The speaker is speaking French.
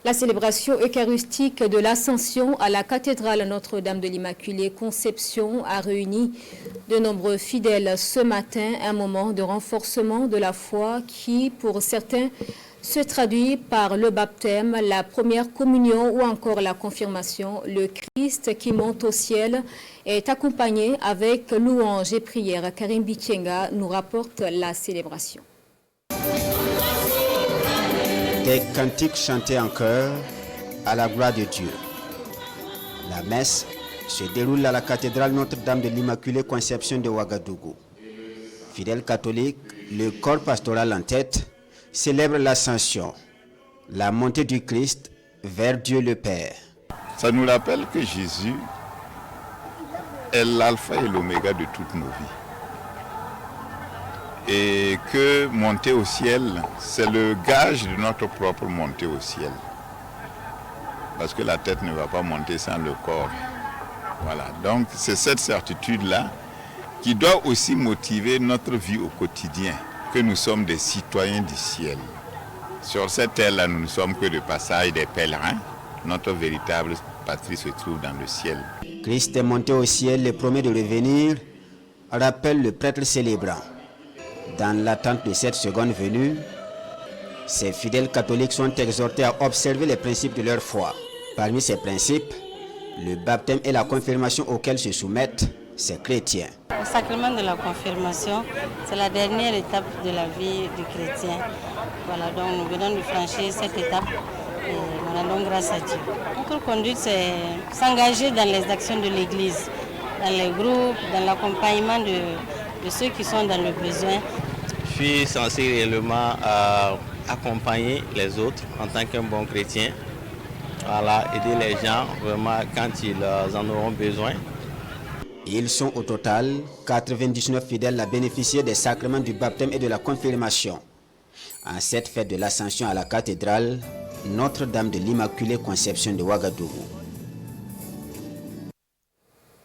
La célébration eucharistique de l'Ascension à la cathédrale Notre-Dame de l'Immaculée Conception a réuni de nombreux fidèles ce matin, un moment de renforcement de la foi qui, pour certains, se traduit par le baptême, la première communion ou encore la confirmation. Le Christ qui monte au ciel est accompagné avec louanges et prières. Karim Bichenga nous rapporte la célébration. Des cantiques chantés en chœur à la gloire de Dieu. La messe se déroule à la cathédrale Notre-Dame de l'Immaculée Conception de Ouagadougou. Fidèles catholiques, le corps pastoral en tête, célèbre l'ascension, la montée du Christ vers Dieu le Père. Ça nous rappelle que Jésus est l'alpha et l'oméga de toutes nos vies. Et que monter au ciel, c'est le gage de notre propre montée au ciel. Parce que la tête ne va pas monter sans le corps. Voilà, donc c'est cette certitude-là qui doit aussi motiver notre vie au quotidien, que nous sommes des citoyens du ciel. Sur cette terre-là, nous ne sommes que de passage des pèlerins. Notre véritable patrie se trouve dans le ciel. Christ est monté au ciel et promet de revenir, rappelle le prêtre célébrant. Dans l'attente de cette seconde venue, ces fidèles catholiques sont exhortés à observer les principes de leur foi. Parmi ces principes, le baptême et la confirmation auxquels se soumettent ces chrétiens. Le sacrement de la confirmation, c'est la dernière étape de la vie du chrétien. Voilà, donc nous venons de franchir cette étape et nous rendons grâce à Dieu. Notre conduite, c'est s'engager dans les actions de l'Église, dans les groupes, dans l'accompagnement de ceux qui sont dans le besoin. Je suis censé réellement accompagner les autres en tant qu'un bon chrétien. Voilà, aider les gens vraiment quand ils en auront besoin. Ils sont au total 99 fidèles à bénéficier des sacrements du baptême et de la confirmation. En cette fête de l'Ascension à la cathédrale Notre-Dame de l'Immaculée Conception de Ouagadougou.